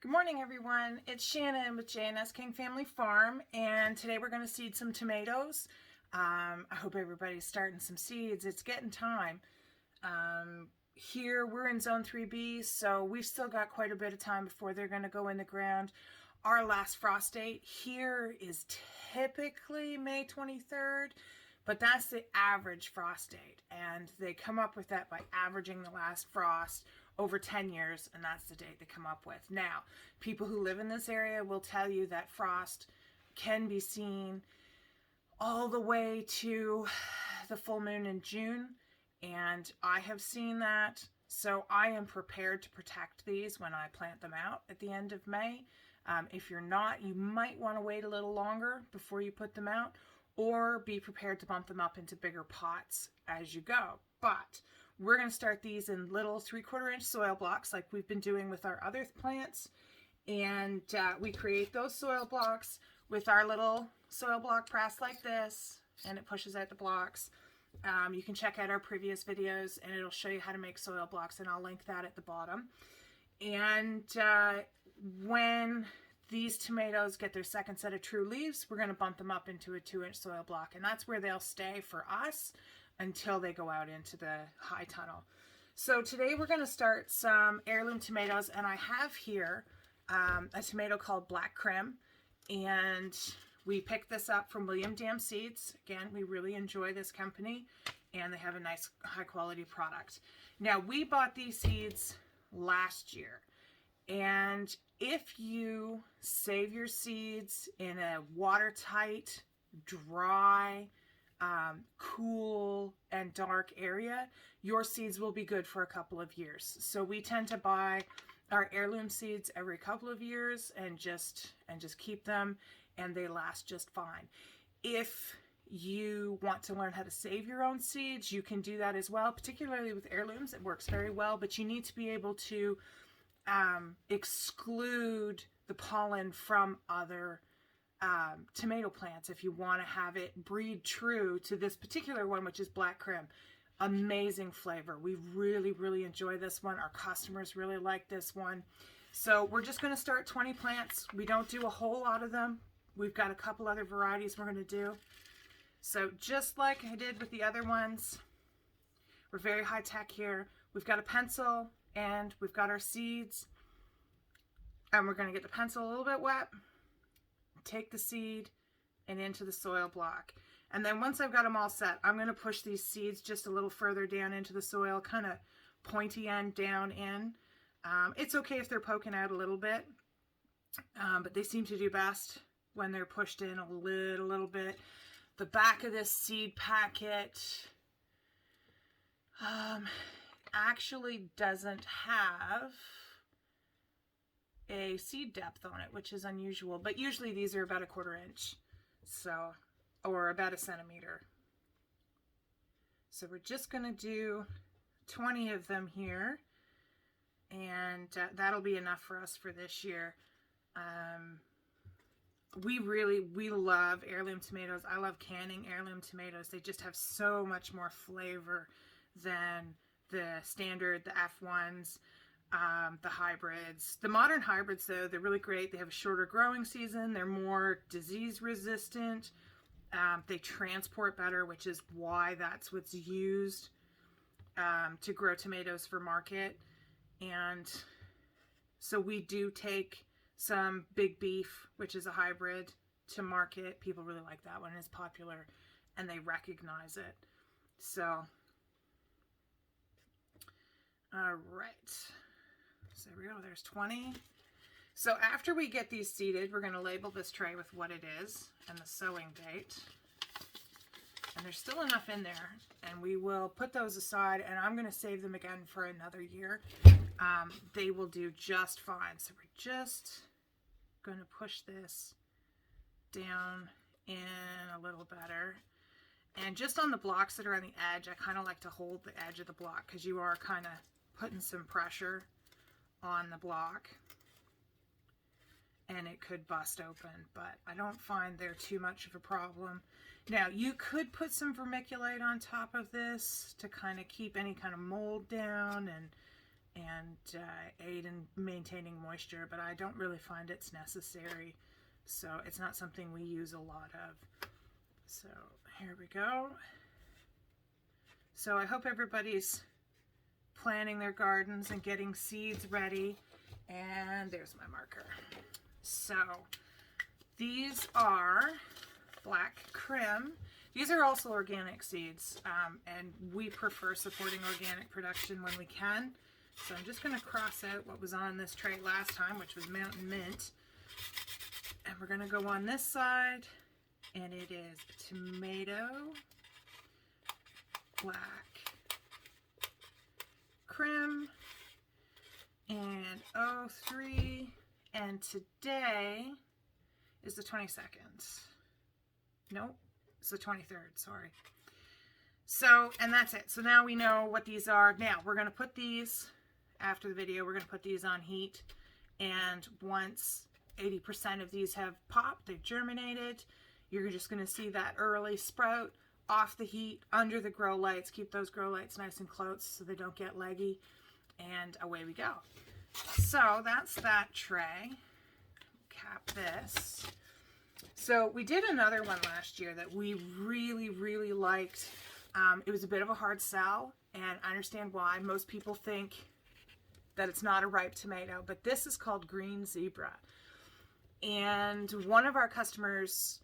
Good morning, everyone. It's Shannon with J&S King Family Farm, and today we're going to seed some tomatoes. I hope everybody's starting some seeds. It's getting time. Here we're in Zone 3B, so we've still got quite a bit of time before they're going to go in the ground. Our last frost date here is typically May 23rd, but that's the average frost date, and they come up with that by averaging the last frost over 10 years, and that's the date they come up with. Now, people who live in this area will tell you that frost can be seen all the way to the full moon in June, and I have seen that, so I am prepared to protect these when I plant them out at the end of May. If you're not, you might want to wait a little longer before you put them out, or be prepared to bump them up into bigger pots as you go. But we're going to start these in little 3/4 inch soil blocks like we've been doing with our other plants. And we create those soil blocks with our little soil block press like this, and it pushes out the blocks. You can check out our previous videos and it'll show you how to make soil blocks, and I'll link that at the bottom. And when these tomatoes get their second set of true leaves, we're going to bump them up into a 2-inch soil block, and that's where they'll stay for us until they go out into the high tunnel. So today we're going to start some heirloom tomatoes, and I have here a tomato called Black Krim, and we picked this up from William Dam Seeds. Again, we really enjoy this company, and they have a nice high quality product. Now, we bought these seeds last year, and if you save your seeds in a watertight, dry, cool and dark area, your seeds will be good for a couple of years. So we tend to buy our heirloom seeds every couple of years and just keep them, and they last just fine. If you want to learn how to save your own seeds, you can do that as well. Particularly with heirlooms, it works very well, but you need to be able to exclude the pollen from other tomato plants if you want to have it breed true to this particular one, which is Black Krim. Amazing flavor. We really enjoy this one. Our customers really like this one. So we're just going to start 20 plants. We don't do a whole lot of them. We've got a couple other varieties we're going to do. So just like I did with the other ones, we're very high tech here. We've got a pencil and we've got our seeds, and we're going to get the pencil a little bit wet, take the seed and into the soil block. And then once I've got them all set, I'm going to push these seeds just a little further down into the soil, kind of pointy end down in. It's okay if they're poking out a little bit, but they seem to do best when they're pushed in a little bit. The back of this seed packet actually doesn't have a seed depth on it, which is unusual, but usually these are about 1/4 inch, so, or about 1 centimeter. So we're just going to do 20 of them here, and that'll be enough for us for this year. We love heirloom tomatoes. I love canning heirloom tomatoes. They just have so much more flavor than the standard, the F1s, the hybrids. The modern hybrids, though, they're really great. They have a shorter growing season. They're more disease resistant. They transport better, which is why that's what's used to grow tomatoes for market. And so we do take some Big Beef, which is a hybrid, to market. People really like that one. It's popular, and they recognize it. So, all right. So there we go, there's 20. So after we get these seeded, we're going to label this tray with what it is and the sowing date. And there's still enough in there, and we will put those aside, and I'm going to save them again for another year. They will do just fine. So we're just going to push this down in a little better. And just on the blocks that are on the edge, I kind of like to hold the edge of the block because you are kind of putting some pressure on the block, and it could bust open, but I don't find they're too much of a problem. Now, you could put some vermiculite on top of this to kind of keep any kind of mold down and and aid in maintaining moisture, but I don't really find it's necessary. So it's not something we use a lot of. So here we go. So I hope everybody's planting their gardens and getting seeds ready. And there's my marker. So these are black Krim. These are also organic seeds, and we prefer supporting organic production when we can. So I'm just going to cross out what was on this tray last time, which was Mountain Mint. And we're going to go on this side, and it is tomato, black Krim, and 03, and today is the 22nd. Nope, it's the 23rd, sorry. So, and that's it. So now we know what these are. Now, we're going to put these, after the video, we're going to put these on heat, and once 80% of these have popped, they've germinated, you're just going to see that early sprout off the heat, under the grow lights. Keep those grow lights nice and close so they don't get leggy, and away we go. So that's that tray. Cap this. So we did another one last year that we really, really liked. It was a bit of a hard sell, and I understand why. Most people think that it's not a ripe tomato, but this is called Green Zebra. And one of our customers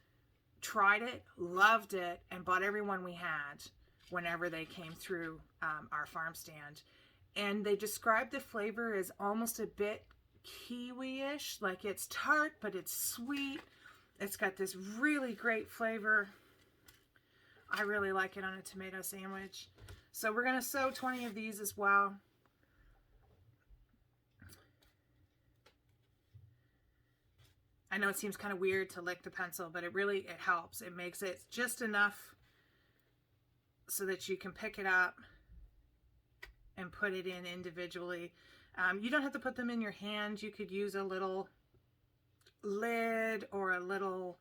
tried it, loved it, and bought every one we had whenever they came through our farm stand. And they described the flavor as almost a bit kiwi-ish, like it's tart, but it's sweet. It's got this really great flavor. I really like it on a tomato sandwich. So we're going to sow 20 of these as well. I know it seems kind of weird to lick the pencil, but it helps. It makes it just enough so that you can pick it up and put it in individually. You don't have to put them in your hand. You could use a little lid or a little,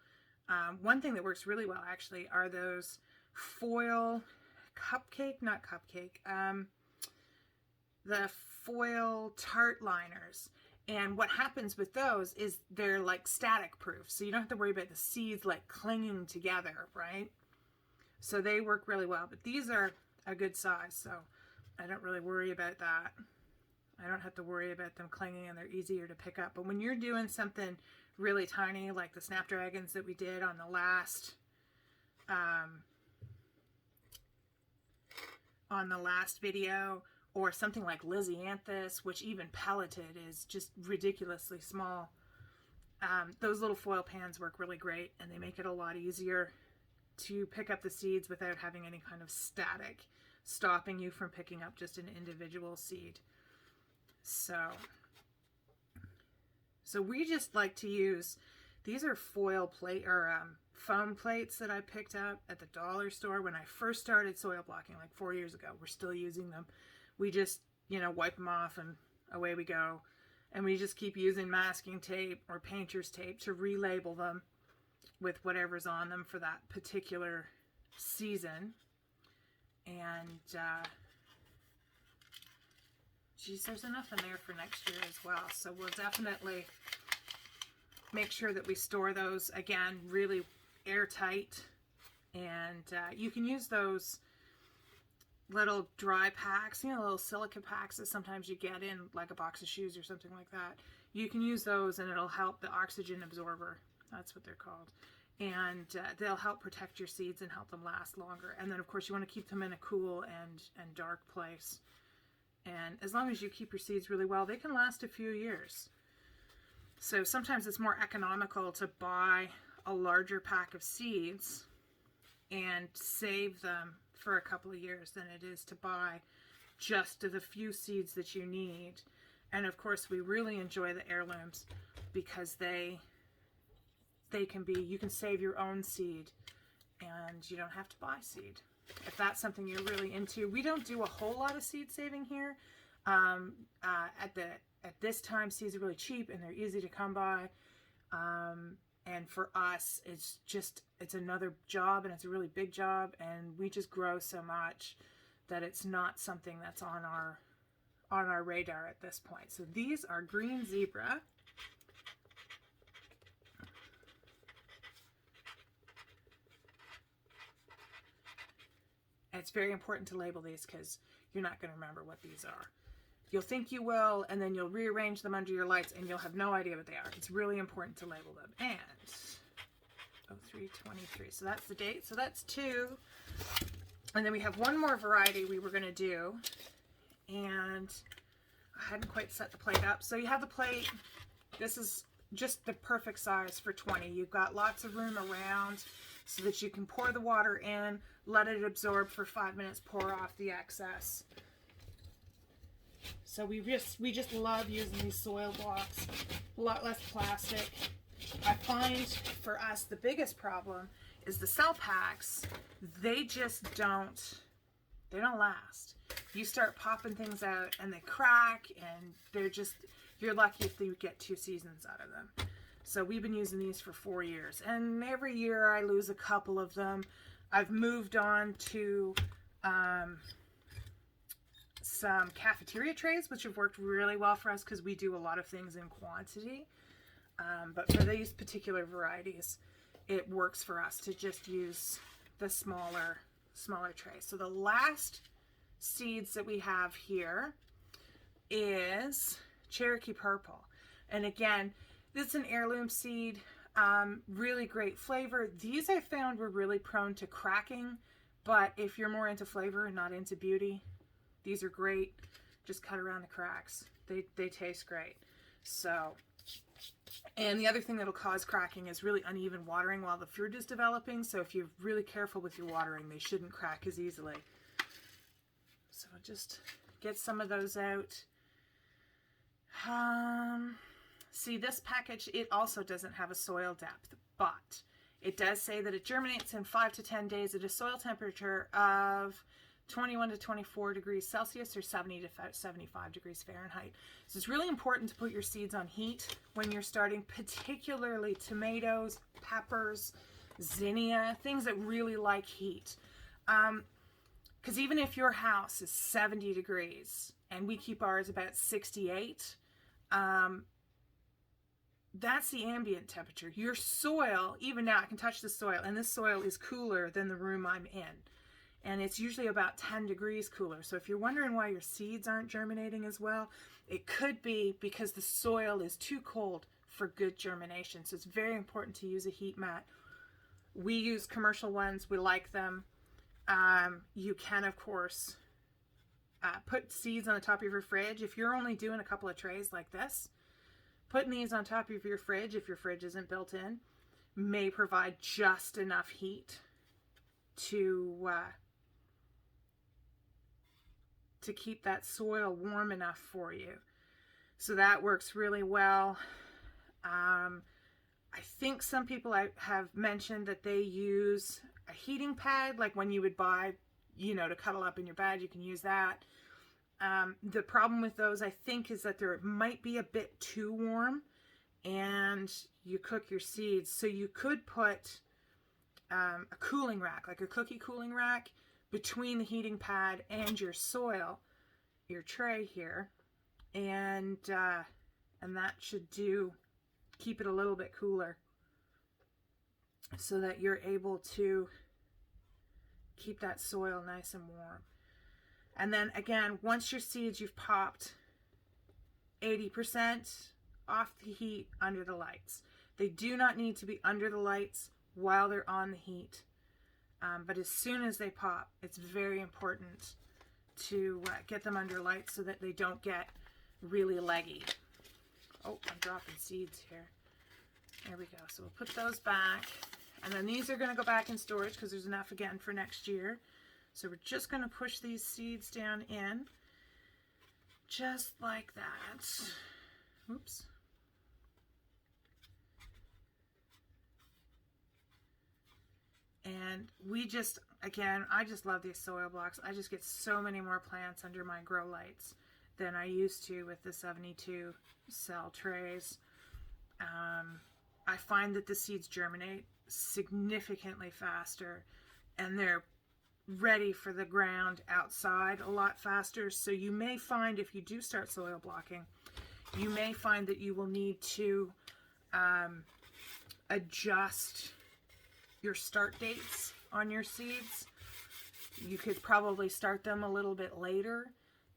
one thing that works really well actually are those foil the foil tart liners. And what happens with those is they're like static proof. So you don't have to worry about the seeds like clinging together, right? So they work really well, but these are a good size. So I don't really worry about that. I don't have to worry about them clinging, and they're easier to pick up. But when you're doing something really tiny, like the snapdragons that we did on the last, video, or something like Lysianthus, which even pelleted is just ridiculously small. Those little foil pans work really great, and they make it a lot easier to pick up the seeds without having any kind of static stopping you from picking up just an individual seed. So we just like to use, these are foil plate or foam plates that I picked up at the dollar store when I first started soil blocking like 4 years ago. We're still using them. We just, wipe them off and away we go. And we just keep using masking tape or painter's tape to relabel them with whatever's on them for that particular season. And, geez, there's enough in there for next year as well. So we'll definitely make sure that we store those, again, really airtight. And you can use those little dry packs, little silica packs that sometimes you get in like a box of shoes or something like that. You can use those and it'll help the oxygen absorber. That's what they're called. And they'll help protect your seeds and help them last longer. And then of course you want to keep them in a cool and dark place. And as long as you keep your seeds really well, they can last a few years. So sometimes it's more economical to buy a larger pack of seeds and save them for a couple of years than it is to buy just the few seeds that you need. And of course we really enjoy the heirlooms because they can be, you can save your own seed and you don't have to buy seed if that's something you're really into. We don't do a whole lot of seed saving here. At this time, seeds are really cheap and they're easy to come by. And for us, it's another job, and it's a really big job, and we just grow so much that it's not something that's on on our radar at this point. So these are green zebra. And it's very important to label these because you're not going to remember what these are. You'll think you will, and then you'll rearrange them under your lights and you'll have no idea what they are. It's really important to label them. And 0323. So that's the date. So that's 2. And then we have one more variety we were going to do. And I hadn't quite set the plate up. So you have the plate. This is just the perfect size for 20. You've got lots of room around so that you can pour the water in, let it absorb for 5 minutes, pour off the excess. So we just love using these soil blocks. A lot less plastic. I find for us the biggest problem is the cell packs. They just don't last. You start popping things out and they crack, and you're lucky if you get 2 seasons out of them. So we've been using these for 4 years, and every year I lose a couple of them. I've moved on to some cafeteria trays, which have worked really well for us because we do a lot of things in quantity. But for these particular varieties, it works for us to just use the smaller trays. So the last seeds that we have here is Cherokee Purple. And again, this is an heirloom seed, really great flavor. These I found were really prone to cracking, but if you're more into flavor and not into beauty, these are great. Just cut around the cracks. They taste great. So, and the other thing that'll cause cracking is really uneven watering while the fruit is developing. So if you're really careful with your watering, they shouldn't crack as easily. So I'll just get some of those out. See, this package, it also doesn't have a soil depth, but it does say that it germinates in 5 to 10 days at a soil temperature of 21 to 24 degrees Celsius or 70 to 75 degrees Fahrenheit. So it's really important to put your seeds on heat when you're starting, particularly tomatoes, peppers, zinnia, things that really like heat. Because even if your house is 70 degrees and we keep ours about 68, that's the ambient temperature. Your soil, even now I can touch the soil, and this soil is cooler than the room I'm in. And it's usually about 10 degrees cooler. So if you're wondering why your seeds aren't germinating as well, it could be because the soil is too cold for good germination. So it's very important to use a heat mat. We use commercial ones. We like them. You can, of course, put seeds on the top of your fridge. If you're only doing a couple of trays like this, putting these on top of your fridge, if your fridge isn't built in, may provide just enough heat to keep that soil warm enough for you. So that works really well. I think some people have mentioned that they use a heating pad, like when you would buy, to cuddle up in your bed, you can use that. The problem with those, I think, is that they might be a bit too warm and you cook your seeds. So you could put a cooling rack, like a cookie cooling rack, between the heating pad and your soil, your tray here, and that should keep it a little bit cooler so that you're able to keep that soil nice and warm. And then again, once your seeds, you've popped 80% off the heat under the lights. They do not need to be under the lights while they're on the heat. But as soon as they pop, it's very important to get them under lights so that they don't get really leggy. Oh, I'm dropping seeds here. There we go. So we'll put those back. And then these are going to go back in storage because there's enough again for next year. So we're just going to push these seeds down in, just like that. Oops. And we just, again, I just love these soil blocks. I just get so many more plants under my grow lights than I used to with the 72 cell trays. I find that the seeds germinate significantly faster, and they're ready for the ground outside a lot faster. So you may find, if you do start soil blocking, you may find that you will need to adjust your start dates on your seeds. You could probably start them a little bit later,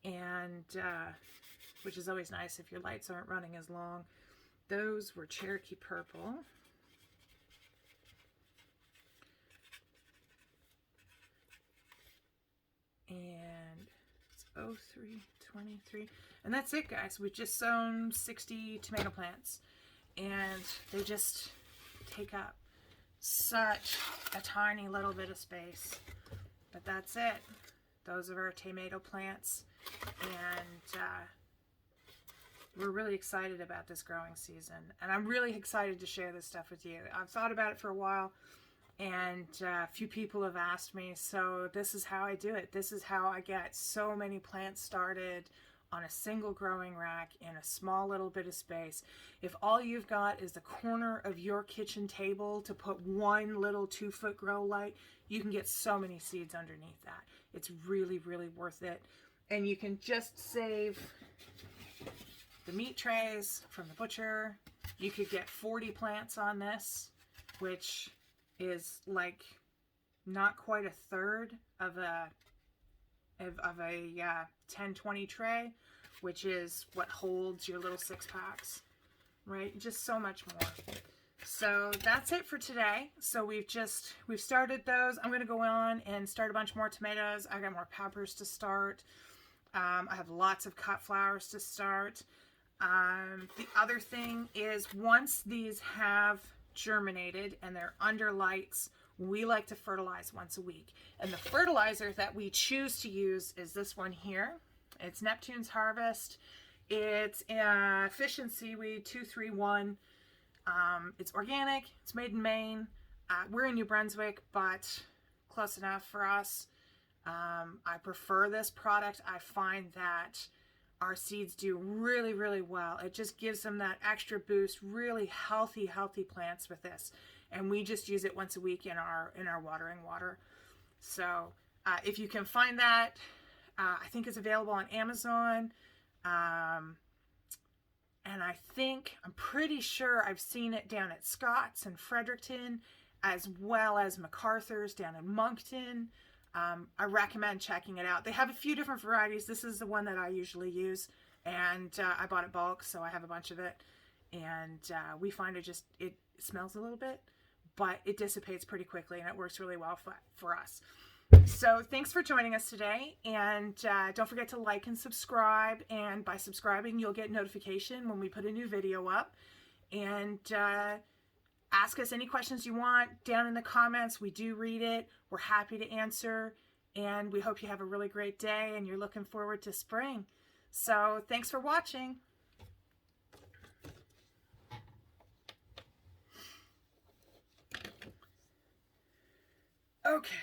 and which is always nice if your lights aren't running as long. Those were Cherokee Purple. And it's 0323. And that's it, guys. We've just sown 60 tomato plants, and they just take up such a tiny little bit of space. But that's it. Those are our tomato plants, and we're really excited about this growing season. And I'm really excited to share this stuff with you. I've thought about it for a while, and a few people have asked me, so this is how I do it. This is how I get so many plants started on a single growing rack in a small little bit of space. If all you've got is the corner of your kitchen table to put one little 2-foot grow light, you can get so many seeds underneath that. It's really, really worth it. And you can just save the meat trays from the butcher. You could get 40 plants on this, which is like not quite a third of a 10-20 tray, which is what holds your little 6-packs, right? Just so much more. So that's it for today. So we've started those. I'm going to go on and start a bunch more tomatoes. I got more peppers to start. I have lots of cut flowers to start. The other thing is, once these have germinated and they're under lights, we like to fertilize once a week. And the fertilizer that we choose to use is this one here. It's Neptune's Harvest. It's Fish and Seaweed 231. It's organic. It's made in Maine. We're in New Brunswick, but close enough for us. I prefer this product. I find that our seeds do really, really well. It just gives them that extra boost. Really healthy plants with this. And we just use it once a week in our watering water. So if you can find that, I think it's available on Amazon. And I'm pretty sure I've seen it down at Scott's in Fredericton, as well as MacArthur's down in Moncton. I recommend checking it out. They have a few different varieties. This is the one that I usually use, and I bought it bulk, so I have a bunch of it. And we find it smells a little bit, but it dissipates pretty quickly, and it works really well for us. So thanks for joining us today, and don't forget to like and subscribe, and by subscribing you'll get notification when we put a new video up. And ask us any questions you want down in the comments. We do read it. We're happy to answer, and we hope you have a really great day and you're looking forward to spring. So thanks for watching. Okay.